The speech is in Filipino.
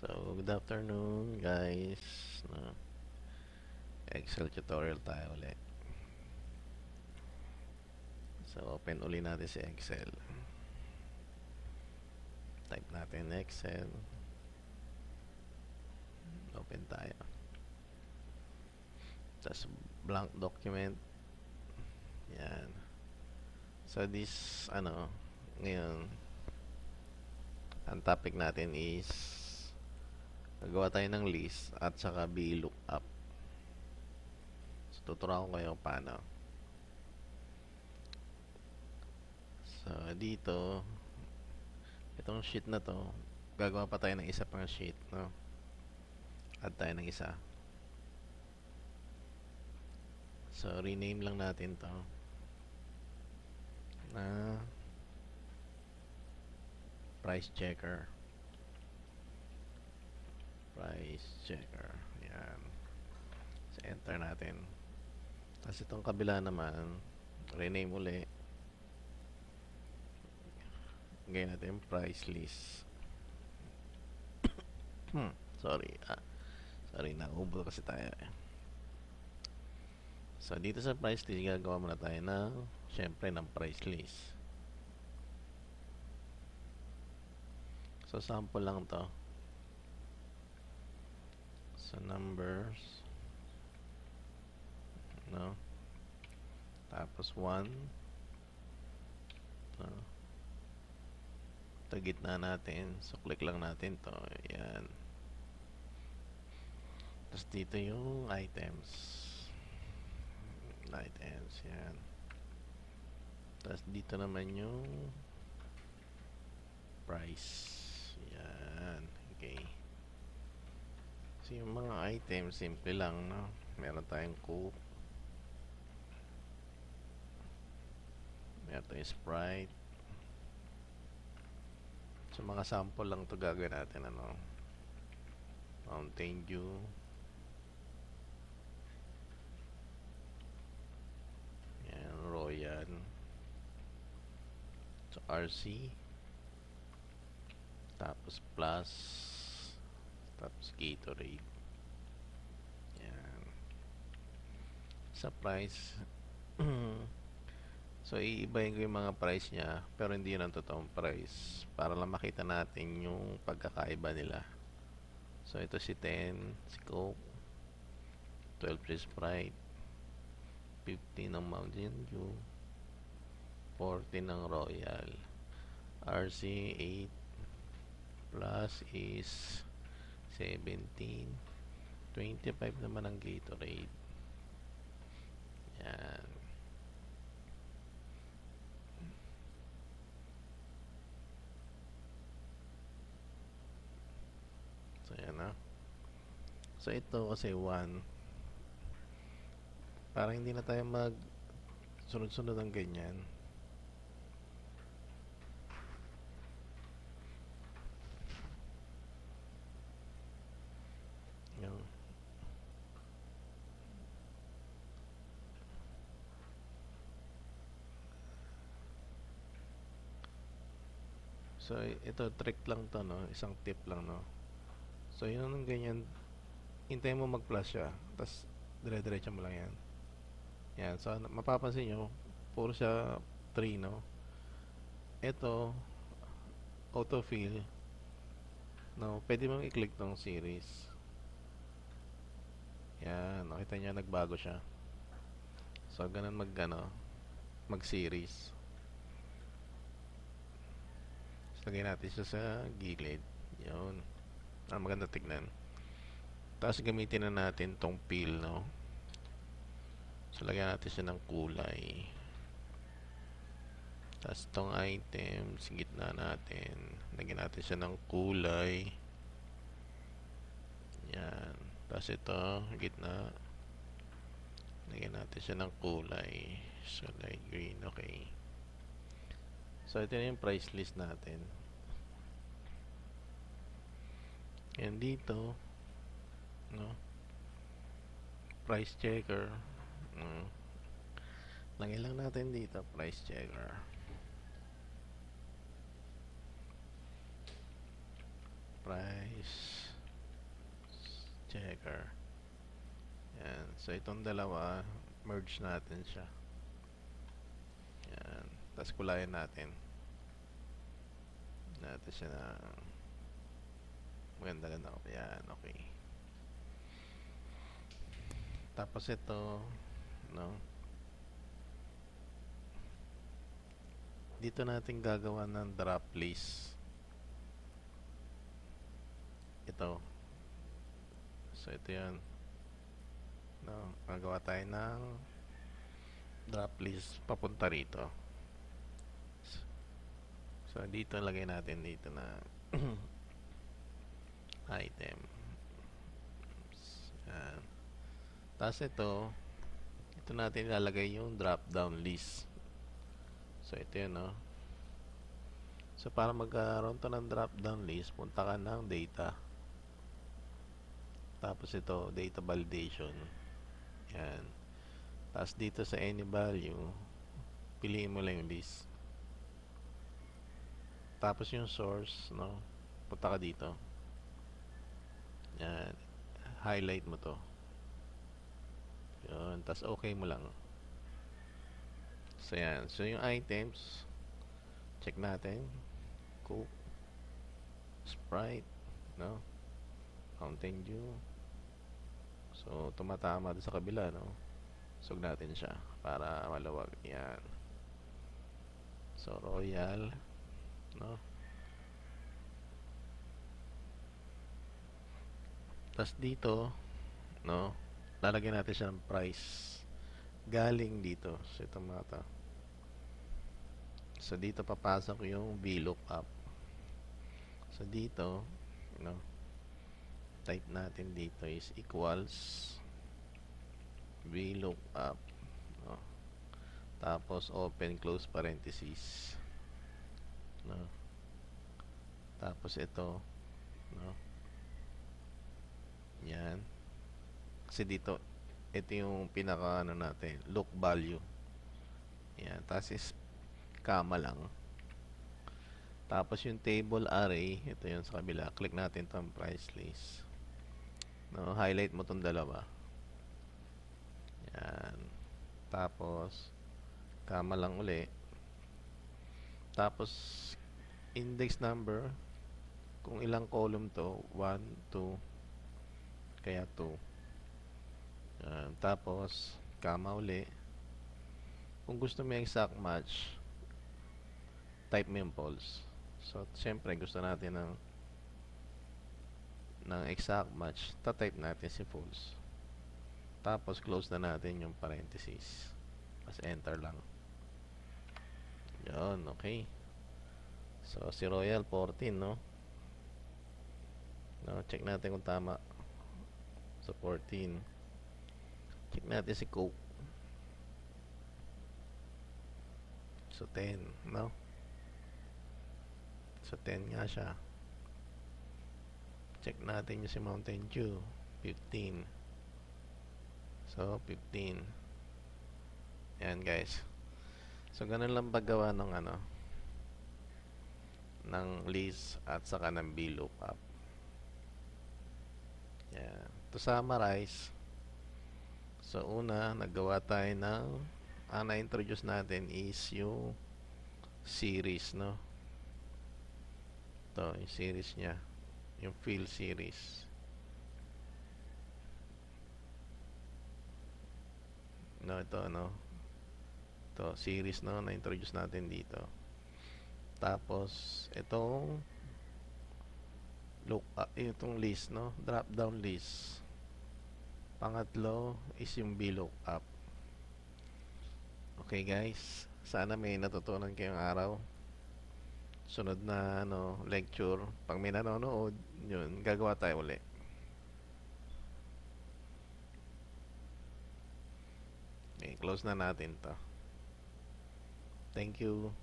So, good afternoon guys. No, Excel tutorial tayo ulit. So, open uli natin si Excel. Type natin Excel. Open tayo. Tapos, blank document. Yan. So, ngayon, ang topic natin is gagawa tayo ng list at saka VLOOKUP. So, tuturuan ko kayo paano. So, dito, itong sheet na to, gagawa pa tayo ng isa pang sheet, no? Add tayo ng isa. So, rename lang natin to na price checker. Price checker. Yan. So, enter natin. Tapos itong kabila naman, rename uli. Ngayon natin price list. Sorry. Sorry, naubol kasi tayo. So, dito sa price list, gagawa muna tayo syempre, ng price list. So, sample lang to. So, numbers. No? Tapos, 1. Ito, gitna natin. So, click lang natin to. Ayan. Tapos, dito yung items. Yan. Tapos dito naman yung price. Yan. Okay. So yung mga items, simple lang, no? Meron tayong Coke. Meron tayong Sprite. So mga sample lang to gagawin natin, ano? Mountain Dew. Royal. So, RC. Tapos, plus. Tapos, Gatorade. Yan. Sa price. So, iibahin ko yung mga price niya. Pero, hindi yun ang totoong price. Para lang makita natin yung pagkakaiba nila. So, ito si 10. Si Coke. 12 si Sprite. 15 ng Mountain Dew, 14 ng Royal, RC 8, plus is 17, 25 naman ang Gatorade. Yan. So yan na. So ito kasi 1. Parang hindi na tayo mag sunod-sunod ng ganyan. Yan. So ito trick lang to, no? Isang tip lang, no? So yun ng ganyan, hintayin mo mag-plus siya, tapos dire-diretso mo lang yan. Yan, so mapapansin nyo, puro siya 3, no? Ito, autofill, no? Pwede mong i-click tong series. Yan, nakita nyo, nagbago siya. So, ganun mag-series. So, lagyan natin siya sa gilid. Yun. Maganda tignan. Tapos, gamitin na natin tong fill, no? So, lagyan natin siya ng kulay. Tapos, itong items, gitna natin. Lagyan natin siya ng kulay. Yan. Tapos, ito, gitna. Lagyan natin siya ng kulay. So, light green. Okay. So, ito na yung price list natin. And dito, no? Price checker. Lagyan lang natin dito, price checker. Price checker. Yan. So, itong dalawa, merge natin siya. Yan. Tapos kulayan natin. Natin siya na maganda-ganda. Yan, okay. Tapos ito, no? Dito natin gagawa ng drop list. Ito. So, ito yan. No? Gagawa tayo ng drop list papunta rito. So, dito lagay natin dito na item. Yan. Tapos ito natin ilalagay yung drop down list. So, ito yun, no? So, para magkaroon to ng drop down list, punta ka ng data. Tapos ito, data validation. Yan. Tapos dito sa any value, piliin mo lang yung list. Tapos yung source, no? Punta ka dito. Yan. Highlight mo to. Yun. Tapos okay mo lang. So, yan. So, yung items, check natin. Coke, Sprite, no? Mountain Dew. So, tumatama doon sa kabila, no? Sug natin siya para maluwag. Yan. So, Royal, no? Tapos dito, no? Lalagyan natin siya ng price. Galing dito. So, ito mata. So, dito papasok yung VLOOKUP. So, dito, no? Type natin dito is equals VLOOKUP, no? Tapos, open, close parenthesis, no? Tapos, ito, no? Yan. Kasi dito, ito yung pinaka ano natin, look value. Yan. Tapos is comma lang. Tapos yung table array, ito yung sa kabila. Click natin itong price list. No, highlight mo itong dalawa. Yan. Tapos comma lang uli. Tapos index number, kung ilang column to, 1, 2, kaya 2. Tapos comma uli. Kung gusto mo yung exact match, type mo yung false. So, siyempre gusto natin ng exact match, ta-type natin si false. Tapos close na natin yung parenthesis. Tapos enter lang. Yun, okay. So, si Royal 14, no? No, check natin kung tama. So, 14. Check natin si Coke. So, 10, no? So, 10 nga siya. Check natin yung si Mountain Dew. 15. So, 15. Yan, guys. So, ganun lang paggawa ng ano, ng list at saka ng VLOOKUP. Yan. To summarize, so, una, naggawa tayo ng, na-introduce natin is yung series, no? Ito, yung series niya. Yung fill series. No, ito, no? Ito, series, no? Na-introduce natin dito. Tapos, itong itong list, no? Drop down list. Pangatlo is yung VLOOKUP. Okay, guys. Sana may natutunan kayong araw. Sunod na lecture, pag may nanonood, yun, gagawa tayo uli. Okay, close na natin to. Thank you.